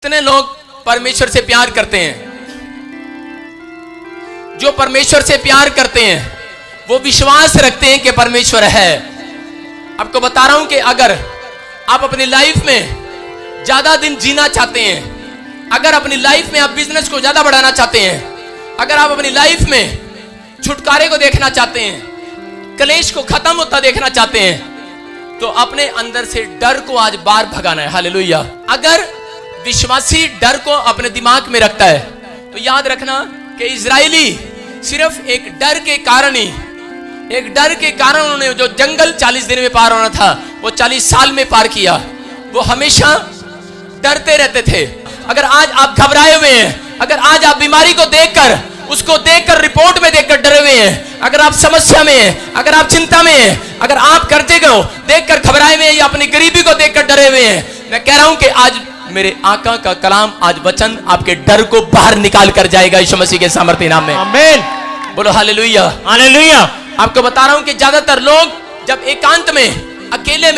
कितने लोग परमेश्वर से प्यार करते हैं? जो परमेश्वर से प्यार करते हैं वो विश्वास रखते हैं कि परमेश्वर है। आपको बता रहा हूं कि अगर आप अपनी लाइफ में ज्यादा दिन जीना चाहते हैं, अगर अपनी लाइफ में आप बिजनेस को ज्यादा बढ़ाना चाहते हैं, अगर आप अपनी लाइफ में छुटकारे को देखना चाहते हैं, कलेश को खत्म होता देखना चाहते हैं, तो अपने अंदर से डर को आज बाहर भगाना है। हालेलुया। अगर विश्वासी डर को अपने दिमाग में रखता है तो याद रखना कि इजरायली सिर्फ एक डर के कारण ही, एक डर के कारण उन्होंने जो जंगल 40 दिन में पार होना था वो 40 साल में पार किया। वो हमेशा डरते रहते थे। अगर आज आप घबराए हुए हैं, अगर आज आप बीमारी को देखकर, उसको देखकर, रिपोर्ट में देखकर डरे हुए हैं, अगर आप समस्या में हैं, अगर आप चिंता में हैं, अगर आप कर्जे को देखकर घबराए हुए हैं या अपनी गरीबी को देखकर डरे हुए हैं, मैं कह रहा हूं कि आज मेरे आका का कलाम, आज वचन आपके डर को बाहर निकाल कर जाएगा यीशु मसीह के सामर्थ्य नाम में। आमीन। बोलो हालेलुया। हालेलुया। आपको बता रहा हूं कि ज्यादातर लोग जब एकांत में, अकेले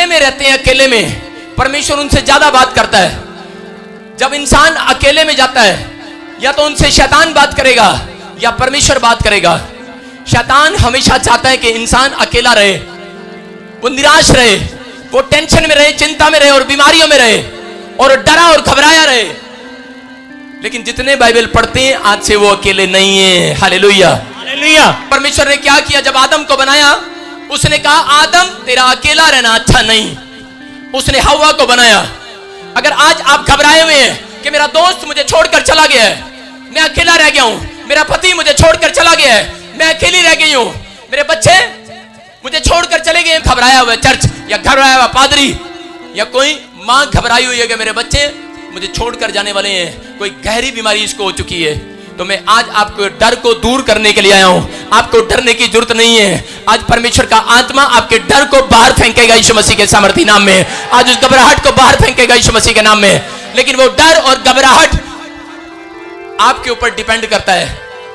में रहते हैं, अकेले में परमेश्वर उनसे ज्यादा बात करता है। जब इंसान अकेले में जाता है, या तो उनसे शैतान बात करेगा या परमेश्वर बात करेगा। शैतान हमेशा चाहता है कि इंसान अकेला रहे, वो निराश रहे, वो टेंशन में रहे, चिंता में रहे और बीमारियों में रहे और डरा और घबराया रहे। लेकिन जितने बाइबल पढ़ते हैं आज से वो अकेले नहीं है। हालेलुया। हालेलुया। परमेश्वर ने क्या किया? जब आदम को बनाया, उसने कहा आदम तेरा अकेला रहना अच्छा नहीं। उसने हव्वा को बनाया। अगर आज आप घबराए हुए हैं कि मेरा दोस्त मुझे छोड़कर चला गया है, मैं अकेला रह गया हूं, मेरा पति मुझे छोड़कर चला गया है, मैं अकेली रह गई हूं, मेरे बच्चे मुझे छोड़कर चले गए, घबराया हुआ चर्च या घबराया हुआ पादरी या कोई मां घबराई हुई है कि मेरे बच्चे मुझे छोड़कर जाने वाले हैं, कोई गहरी बीमारी इसको हो चुकी है, तो मैं आज आपको डर को दूर करने के लिए आया हूं। आपको डरने की जरूरत नहीं है। आज परमेश्वर का आत्मा आपके डर को बाहर फेंकेगा यीशु मसीह के सामर्थ्य नाम में। आज उस घबराहट को बाहर फेंकेगा यीशु मसीह के नाम में। लेकिन वो डर और घबराहट आपके ऊपर डिपेंड करता है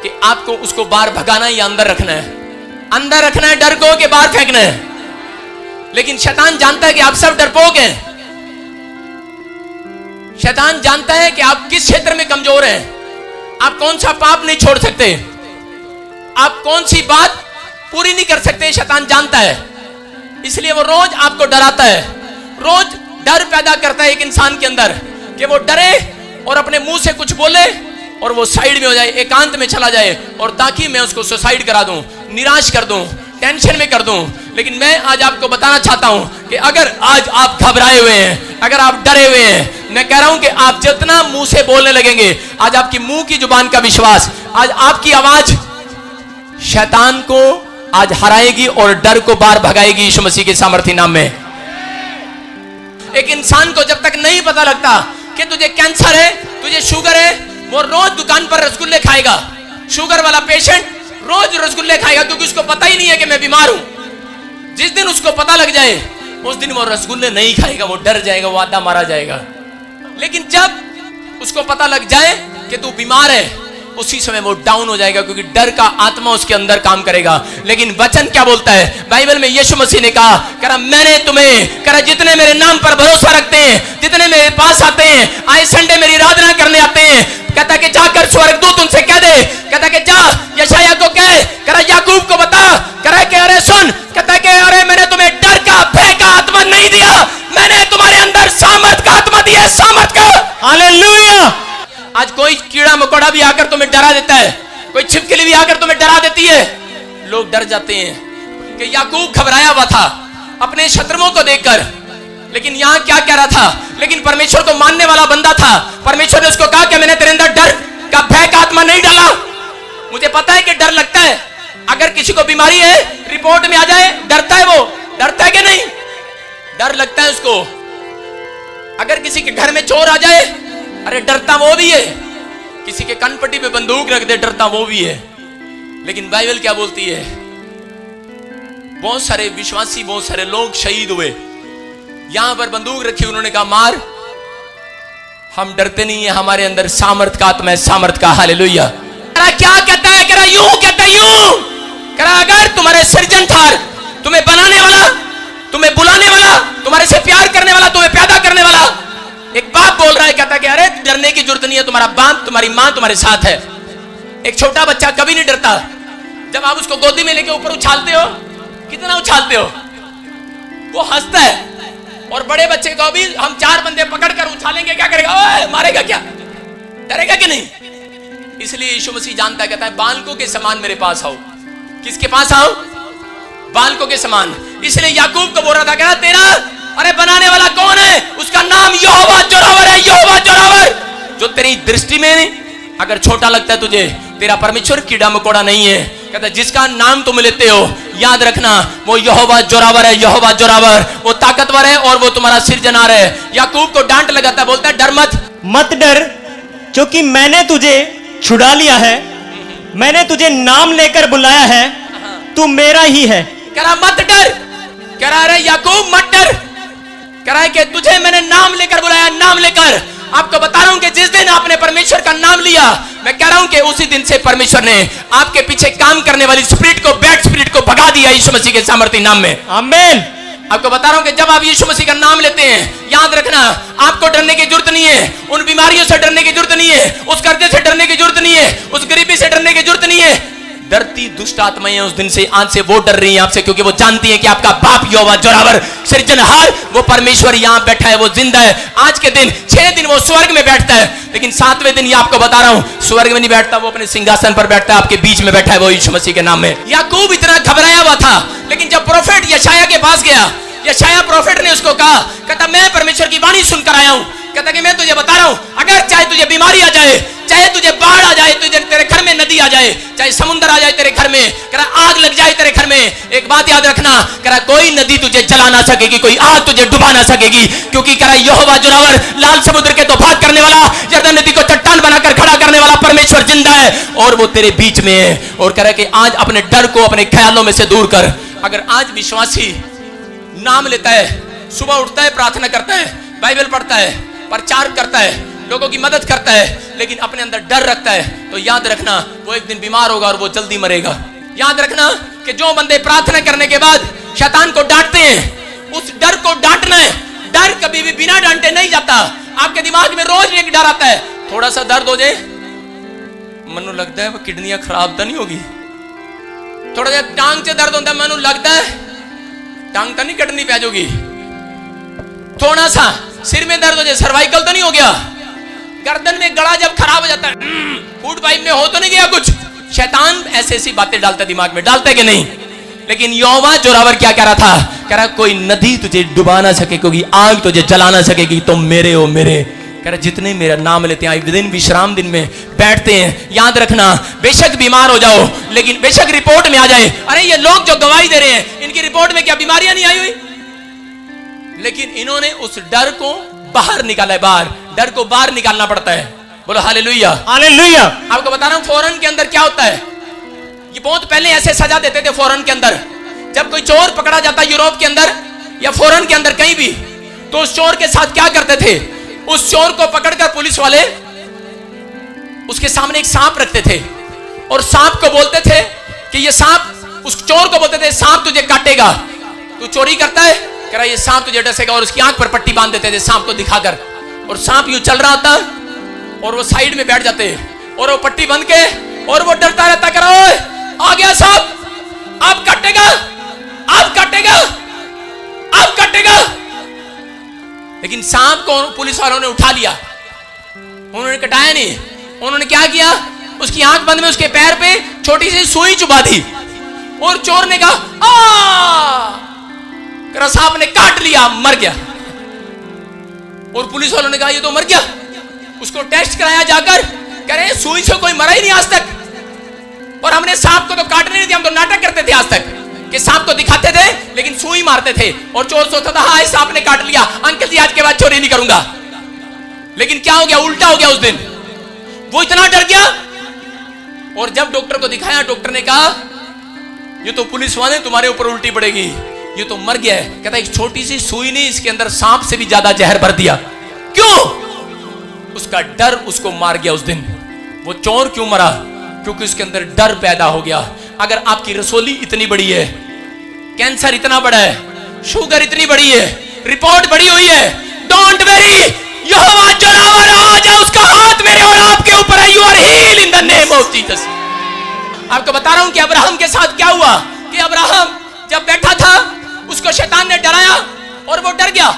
कि आपको उसको बाहर भगाना है या अंदर रखना है। अंदर रखना है डर को कि बाहर फेंकना है। लेकिन शैतान जानता है कि आप सब डरपोक हैं। शैतान जानता है कि आप किस क्षेत्र में कमजोर हैं, आप कौन सा पाप नहीं छोड़ सकते, आप कौन सी बात पूरी नहीं कर सकते। शैतान जानता है, इसलिए वो रोज आपको डराता है, रोज डर पैदा करता है एक इंसान के अंदर कि वो डरे और अपने मुंह से कुछ बोले और वो साइड में हो जाए, एकांत में चला जाए और ताकि मैं उसको सुसाइड करा दूं, निराश कर दूं, टेंशन में कर दूं। लेकिन मैं आज आपको बताना चाहता हूं कि अगर आज आप घबराए हुए हैं, अगर आप डरे हुए हैं, मैं कह रहा हूं कि आप जितना मुंह से बोलने लगेंगे, आज आपकी मुंह की जुबान का विश्वास, आज आपकी आवाज शैतान को आज हराएगी और डर को बाहर भगाएगी यीशु मसीह के सामर्थ्य नाम में। एक इंसान को जब तक नहीं पता लगता कि तुझे कैंसर है, तुझे शुगर है, वो रोज दुकान पर रसगुल्ले खाएगा। शुगर वाला पेशेंट रोज रसगुल्ले खाएगा क्योंकि उसको पता ही नहीं है कि मैं बीमार हूं। जिस दिन उसको पता लग जाए उस दिन वो रसगुल्ले नहीं खाएगा, वो डर जाएगा, वो आधा मारा जाएगा। लेकिन जब उसको पता लग जाए कि तू बीमार है, उसी समय वो डाउन हो जाएगा क्योंकि डर का आत्मा उसके अंदर काम करेगा। लेकिन वचन क्या बोलता है? बाइबल में यीशु मसीह ने कहा मैंने तुम्हें जितने मेरे नाम पर भरोसा रखते हैं, जितने मेरे पास आते हैं, आए संडे मेरी आराधना करने आते हैं, कहता कि जाकर स्वर्गदूत उनसे कह दे, कहता कि जा यशायाह को कह, याकूब को बता, कि अरे सुन, कहता कि अरे मैंने तुम्हें डर का, भय का आत्मा नहीं दिया, मैंने तुम्हारे अंदर सामर्थ का आत्मा दिया, सामर्थ का। हालेलुया। आज कोई कीड़ा मकोड़ा भी आकर तुम्हें डरा देता है, कोई छिपकली भी आकर तुम्हें डरा देती है, लोग डर जाते हैं कि याकूब घबराया हुआ था अपने शत्रुओं को देखकर। लेकिन यहां क्या कह रहा था? लेकिन परमेश्वर को मानने वाला बंदा था। परमेश्वर ने उसको कहा कि मैंने तेरे अंदर डर का, भय का आत्मा नहीं डाला। मुझे पता है कि डर लगता है। अगर किसी को बीमारी है, रिपोर्ट में आ जाए, डरता है, वो डरता है कि नहीं? डर लगता है उसको। अगर किसी के घर में चोर आ जाए, अरे डरता वो भी है। किसी के कनपट्टी पे बंदूक रख दे, डरता वो भी है। लेकिन बाइबल क्या बोलती है? बहुत सारे विश्वासी, बहुत सारे लोग शहीद हुए, यहां पर बंदूक रखी, उन्होंने कहा मार, हम डरते नहीं है, हमारे अंदर सामर्थ का आत्मा है, सामर्थ का। हालेलुया। क्या कहता है? कह रहा यूं कहता है, यूं कह रहा अगर तुम्हारे सृजनहार, तुम्हें बनाने वाला, तुम्हें बुलाने वाला, तुम्हारे से प्यार करने वाला, तुम्हें पैदा करने वाला एक बात रहा है, कहता है कि अरे डरने की जरूरत नहीं है, तुम्हारा बाप तुम्हारी मां तुम्हारे साथ है। एक छोटा बच्चा कभी नहीं डरता। जब आप उसको गोदी में लेके ऊपर उछालते हो, कितना उछालते हो, वो हंसता है। और बड़े बच्चे को भी हम 4 बंदे पकड़कर उछालेंगे, क्या करेगा? ओए मारेगा क्या? डरेगा कि नहीं? इसलिए यीशु मसीह जानता है, कहता है बालकों के समान मेरे पास आओ। किसके पास आओ? बालकों के समान। इसलिए याकूब को बोल रहा था, कहता तेरा अरे बनाने वाला कौन है? उसका नाम यहोवा जोरावर है। यहोवा जोरावर, जो तेरी दृष्टि में अगर छोटा लगता है तुझे, तेरा परमेश्वर कीड़ा मकोड़ा नहीं है। कहता जिसका नाम तुम लेते हो, याद रखना वो यहोवा जोरावर है। यहोवा जोरावर, वो ताकतवर है और वो तुम्हारा सिरजनहार है। याकूब को डांट लगाता, बोलता है डर मत डर, क्योंकि मैंने तुझे छुड़ा लिया है, मैंने तुझे नाम लेकर बुलाया है, तू मेरा ही है। कह रहा मत डर, कह रहा अरे याकूब मत डर, कह रहा है कि तुझे मैंने नाम लेकर बुलाया, नाम लेकर। आपको बता रहा हूं कि जिस दिन आपने परमेश्वर का नाम लिया, मैं कह रहा हूं कि उसी दिन से परमेश्वर ने आपके पीछे काम करने वाली स्पिरिट को, बैड स्पिरिट को भगा दिया यीशु मसीह के सामर्थ्य नाम में। आमीन। आपको बता रहा हूं कि जब आप यीशु मसीह का नाम लेते हैं, याद रखना आपको डरने की जरूरत नहीं है, उन बीमारियों से डरने की जरूरत नहीं है, उस कर्जे से डरने की जरूरत नहीं है, उस गरीबी से डरने की जरूरत नहीं है। डरती दुष्ट आत्माएं उस दिन से, आज से वो डर रही हैं आपसे, क्योंकि वो जानती हैं कि आपका बाप यहोवा जोरावर सृजनहार, वो परमेश्वर यहां बैठा है, वो जिंदा है। आज के दिन 6 दिन वो स्वर्ग में बैठता है, लेकिन 7वें दिन ये आपको बता रहा हूं स्वर्ग में नहीं बैठता, वो अपने सिंहासन पर बैठता है, आपके बीच में बैठा है, वो यीशु मसीह के नाम में। याकूब इतना घबराया हुआ था, लेकिन जब प्रोफेट यशायाह के पास गया, यशायाह प्रोफेट ने उसको कहा, कहता मैं परमेश्वर की वाणी सुनकर आया हूं, कहता कि मैं तुझे बता रहा हूं, अगर चाहे तुझे बीमारी आ जाए, चाहे तुझे बाढ़ आ जाए, तुझे तेरे घर में नदी आ जाए, चाहे समुद्र आ जाए तेरे घर में, कह रहा आग लग जाए तेरे घर में, एक बात याद रखना, कह रहा कोई नदी तुझे जला ना सकेगी, कोई आग तुझे डुबा ना सकेगी, क्योंकि कह रहा यहोवा जोरावर, लाल समुद्र के तूफान करने वाला, यरदन नदी को चट्टान बनाकर खड़ा करने वाला परमेश्वर जिंदा है और वो तेरे बीच में है। और कह रहा कि आज अपने डर को अपने ख्यालों में से दूर कर। अगर आज विश्वासी नाम लेता है, सुबह उठता है, प्रार्थना करता है, बाइबल पढ़ता है, प्रचार करता है, लोगों की मदद करता है, लेकिन अपने अंदर डर रखता है, तो याद रखना वो एक दिन बीमार होगा और वो जल्दी मरेगा। याद रखना कि जो बंदे प्रार्थना करने के बाद शैतान को डांटते हैं, उस डर को डांटना है। डर कभी भी बिना डांटे नहीं जाता। आपके दिमाग में रोज एक डर आता है, थोड़ा सा दर्द हो जाए, मनु लगता है वो किडनियां खराब तो नहीं होगी, थोड़ा सा टांग से दर्द होता है, मनु लगता है टांग तो नहीं कटनी पै जाएगी, थोड़ा सा सिर में दर्द हो जाए, सर्वाइकल तो नहीं हो गया, गर्दन में गला जब खराब हो जाता है, फूड पाइप में हो तो नहीं गया कुछ। शैतान ऐसी ऐसी बातें डालता है दिमाग में, डालता है कि नहीं? लेकिन यहोवा जोरावर क्या कह रहा था? कह रहा कोई नदी तुझे डुबा ना सकेगी, आग तुझे जला ना सकेगी, तुम मेरे हो मेरे। कह रहा जितने मेरा नाम लेते हैं, दिन विश्राम दिन में बैठते हैं, याद रखना बेशक बीमार हो जाओ, लेकिन बेशक रिपोर्ट में आ जाए, अरे ये लोग जो गवाही दे रहे हैं, इनकी रिपोर्ट में क्या बीमारियां नहीं आई हुई, लेकिन इन्होंने उस डर को बाहर निकाला है। बाहर, डर को बाहर निकालना पड़ता है। बोलो हालेलुया, हालेलुया। आपको बता रहा हूं फॉरेन के अंदर क्या होता है, ये बहुत पहले ऐसे सजा देते थे फॉरेन के अंदर। जब कोई चोर पकड़ा जाता यूरोप के अंदर या फॉरेन के अंदर कहीं भी, तो उस चोर के साथ क्या करते थे? उस चोर को पकड़कर पुलिस वाले उसके सामने एक सांप रखते थे और सांप को बोलते थे कि ये सांप, उस चोर को बोलते थे सांप तुझे काटेगा, तू चोरी करता है, कह रहा ये सांप तुझे डसेगा, और उसकी आंख पर पट्टी बांध देते थे सांप को दिखाकर, और सांप यूं चल रहा होता और वो साइड में बैठ जाते और वो पट्टी बंद के और वो डरता रहता, कह रहा आ गया सांप, अब काटेगा, अब काटेगा, अब काटेगा। लेकिन सांप को पुलिस वालों ने उठा लिया, उन्होंने कटाया नहीं, उन्होंने क्या किया, उसकी आंख बंद में उसके पैर पे छोटी सी सुई चुबा दी और चोर ने कहा आ, सांप ने काट लिया, मर गया। और पुलिस वालों ने कहा ये तो मर गया। उसको टेस्ट कराया जाकर, कह रहे सुई से कोई मरा ही नहीं आज तक, और हमने सांप को तो काटने नहीं दिया, हम तो नाटक करते थे आज तक कि सांप को दिखाते थे लेकिन सुई मारते थे, और चोर सोचता था हाँ सांप ने काट लिया, अंकल जी आज के बाद चोरी नहीं करूंगा। लेकिन क्या हो गया, उल्टा हो गया। उस दिन वो इतना डर गया, और जब डॉक्टर को दिखाया, डॉक्टर ने कहा ये तो पुलिस वाले तुम्हारे ऊपर उल्टी पड़ेगी, ये तो मर गया है। कहता एक छोटी सी सुई ने इसके अंदर सांप से भी ज्यादा जहर भर दिया। क्यों? उसका डर उसको मार गया। उस दिन वो चोर क्यों मरा? क्योंकि उसके अंदर डर पैदा हो गया। अगर आपकी रसोली इतनी बड़ी है, कैंसर इतना बड़ा है, शुगर इतनी बड़ी है, रिपोर्ट बड़ी हुई है, don't very, Jehovah Zorawar Jesus. आपको बता रहा हूं कि अब्राहम के साथ क्या हुआ कि अब्राहम जब बैठा था उसको शैतान ने डराया और वो डर गया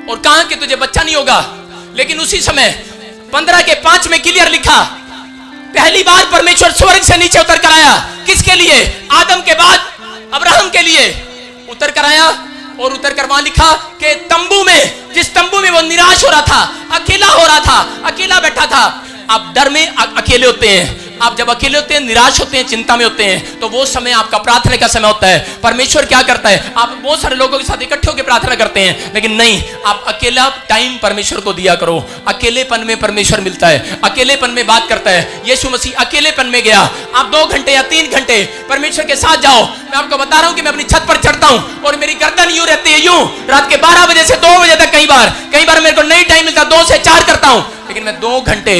और कहा कि तुझे बच्चा नहीं होगा। लेकिन उसी समय 15:5 में क्लियर लिखा, पहली बार परमेश्वर स्वर्ग से नीचे उतर कर आया। किसके लिए? आदम के बाद अब्राहम के लिए उतर कर आया और उतर कर वहां लिखा कि तंबू में, जिस तंबू में वो निराश हो रहा था, अकेला हो रहा था, अकेला बैठा था। आप डर में अकेले होते हैं, आप जब अकेले होते हैं, निराश होते हैं, चिंता में होते हैं, तो वो समय आपका प्रार्थना का समय होता है। परमेश्वर क्या करता है, आप बहुत सारे लोगों के साथ इकट्ठे होकर प्रार्थना करते हैं, लेकिन नहीं, आप अकेला टाइम परमेश्वर को दिया करो। अकेलेपन में परमेश्वर मिलता है, अकेलेपन में बात करता है। यीशु मसीह अकेलेपन में गया। आप 2 घंटे या 3 घंटे परमेश्वर के साथ जाओ। मैं आपको बता रहा हूं कि मैं अपनी छत पर चढ़ता हूं और मेरी गर्दन यूं रहती है, यूं रात के 12 बजे से 2 बजे तक। कई बार मेरे को नहीं टाइम मिलता, 2 से 4 करता हूं, लेकिन मैं 2 घंटे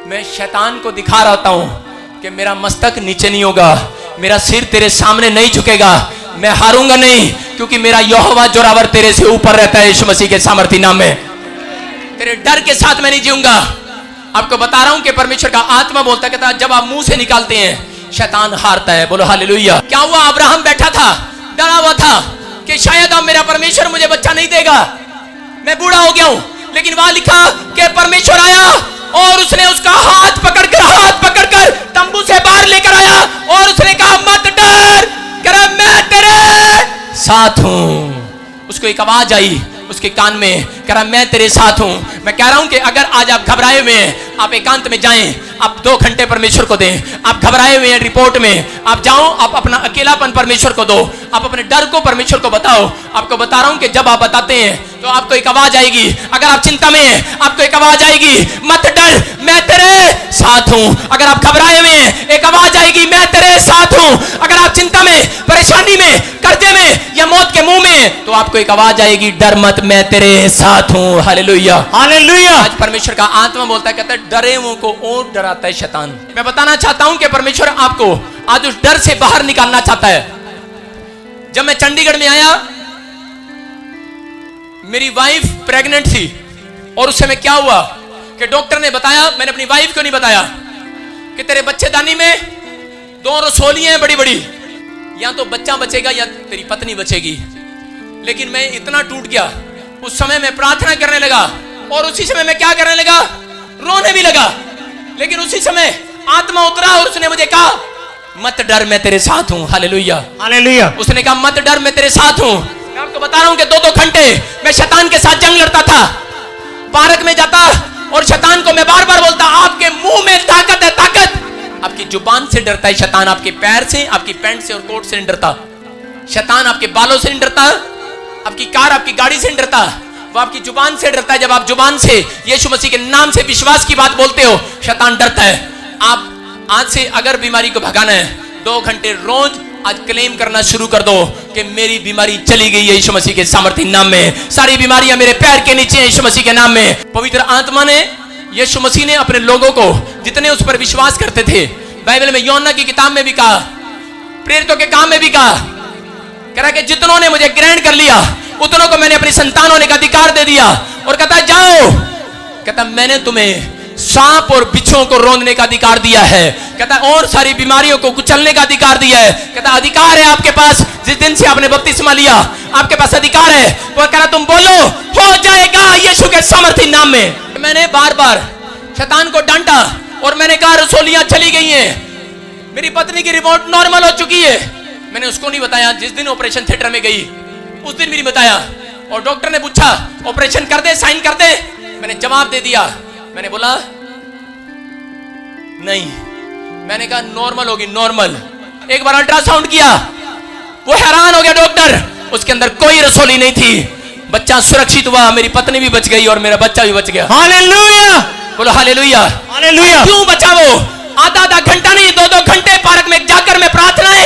मैं शैतान को दिखा रहा हूं कि मेरा मस्तक नीचे नहीं होगा, मेरा सिर तेरे सामने नहीं झुकेगा, मैं हारूंगा नहीं, क्योंकि मेरा यहोवा जोरावर तेरे से ऊपर रहता है। यीशु मसीह के सामर्थी नाम में तेरे डर के साथ मैं नहीं जीऊंगा। आपको बता रहा हूं कि परमेश्वर का आत्मा बोलता कहता जब आप मुंह से निकालते हैं शैतान हारता है। बोलो हालेलुया। क्या हुआ? अब्राहम बैठा था, डरा हुआ था कि शायद अब मेरा परमेश्वर मुझे बच्चा नहीं देगा, मैं बूढ़ा हो गया हूं। लेकिन वहां लिखा कि परमेश्वर आया और उसने उसका हाथ पकड़कर तंबू से बाहर लेकर आया और उसने कहा मत डर, कह मैं तेरे साथ हूं। उसको एक आवाज आई उसके कान में, कह रहा मैं तेरे साथ हूं। मैं कह रहा हूं कि अगर आज आप घबराए हुए हैं, आप एकांत में जाएं, आप 2 घंटे परमेश्वर को दें। आप घबराए हुए हैं रिपोर्ट में, आप जाओ, आप अपना अकेलापन परमेश्वर को दो, आप अपने डर को परमेश्वर को बताओ। आपको बता रहा हूं कि जब आप बताते हैं तो आपको एक आवाज आएगी। अगर आप चिंता में हैं, आपको एक आवाज आएगी, मत डर, मैं तेरे साथ हूं। अगर आप घबराए हुए हैं, एक आवाज आएगी, मैं तेरे साथ हूं। अगर आप चिंता में, परेशानी में, कर्जे में या मौत के मुंह में, तो आपको एक आवाज आएगी, डर मत, मैं तेरे साथ हूं। Hallelujah, hallelujah. आज परमेश्वर का आत्मा बोलता है, कहता है डरे हुओं को और डराता है शैतान। मैं बताना चाहता हूं कि परमेश्वर आपको आज उस डर से बाहर निकालना चाहता है। जब मैं चंडीगढ़ में आया, मेरी वाइफ प्रेग्नेंट थी और उस समय क्या हुआ कि डॉक्टर ने बताया, मैंने अपनी वाइफ को नहीं बताया, कि तेरे बच्चेदानी में 2 रसोलियां हैं बड़ी बड़ी, या तो बच्चा बचेगा या तेरी पत्नी बचेगी। लेकिन मैं इतना टूट गया, उस समय मैं प्रार्थना करने लगा और उसी समय मैं क्या करने लगा, रोने भी लगा। लेकिन उसी समय आत्मा उतरा और उसने मुझे कहा मत डर, मैं तेरे साथ हूं। Hallelujah, hallelujah. उसने कहा मत डर, मैं तेरे साथ हूं। मैं आपको बता रहा हूं कि 2-2 घंटे मैं शैतान के साथ जंग लड़ता था। पार्क में जाता और शैतान को मैं बार-बार बोलता, आपके मुंह में ताकत है, ताकत। आपकी जुबान से डरता है शैतान, आपके पैर से, आपकी पैंट से और कोट से नहीं डरता। शैतान आपके बालों से नहीं डरता, आपकी कार, आपकी गाड़ी से नहीं डरता, वो आपकी जुबान से डरता है। जब आप जुबान से यीशु मसीह के नाम से विश्वास की बात बोलते हो, शैतान डरता है। आप आज से अगर बीमारी को भगाना है, 2 घंटे रोज आज क्लेम करना शुरू कर दो कि मेरी बीमारी चली गई है यीशु मसीह के सामर्थी नाम में। सारी बीमारियां मेरे पैर के नीचे हैं यीशु मसीह के नाम में। पवित्र आत्मा ने, यीशु मसीह ने अपने लोगों को जितने उस पर विश्वास करते थे, बाइबल में यूहन्ना की किताब में भी कहा, प्रेरितों के काम में भी कहा, कह रहा कि जितनों ने मुझे ग्रहण कर लिया उतनों को मैंने अपनी संतान होने का अधिकार दे दिया। और कहता जाओ, कहता मैंने तुम्हें सांप और बिच्छुओं को रौंदने का अधिकार दिया है, कहता और सारी बीमारियों को कुचलने का अधिकार दिया है। कहता अधिकार है आपके पास, जिस दिन से आपने बपतिस्मा लिया आपके पास अधिकार है। वो कह रहा तुम बोलो हो जाएगा यीशु के सामर्थी नाम में। मैंने बार-बार शैतान को डांटा और मैंने कहा रसोलियां चली गई हैं, मेरी पत्नी की रिपोर्ट नॉर्मल हो चुकी है। मैंने उसको नहीं बताया, जिस दिन ऑपरेशन थिएटर में गई उस दिन भी नहीं बताया। और डॉक्टर ने पूछा ऑपरेशन कर दे, साइन कर दे, मैंने जवाब दे दिया। मैंने बोला नहीं, मैंने कहा नॉर्मल होगी, नॉर्मल। एक बार अल्ट्रासाउंड किया, वो हैरान हो गया डॉक्टर, उसके अंदर कोई रसोली नहीं थी, बच्चा सुरक्षित हुआ, मेरी पत्नी भी बच गई और मेरा बच्चा भी बच गया। हालेलुया, बोलो हालेलुया, हालेलुया। क्यों बचा वो? आधा घंटा नहीं, 2-2 घंटे पार्क में जाकर मैं प्रार्थनाएं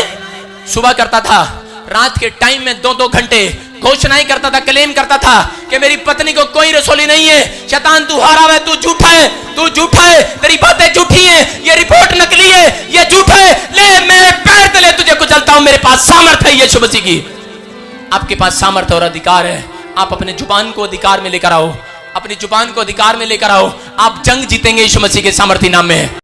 सुबह करता था, रात के टाइम में 2-2 घंटे घोषणाएं करता था, क्लेम करता था कि मेरी पत्नी को कोई रसोली नहीं है। शैतान तू हारा है, तू झूठा है, तू झूठा है, तेरी बातें झूठी हैं, ये रिपोर्ट नकली है, ये झूठा है। ले मेरे पैर तले तुझे कुचलता हूं, मेरे पास सामर्थ है यीशु मसीह की। आपके पास सामर्थ और अधिकार है। आप अपने जुबान को अधिकार में लेकर आओ, अपनी जुबान को अधिकार में लेकर आओ। आप जंग जीतेंगे यीशु मसीह के सामर्थी नाम में।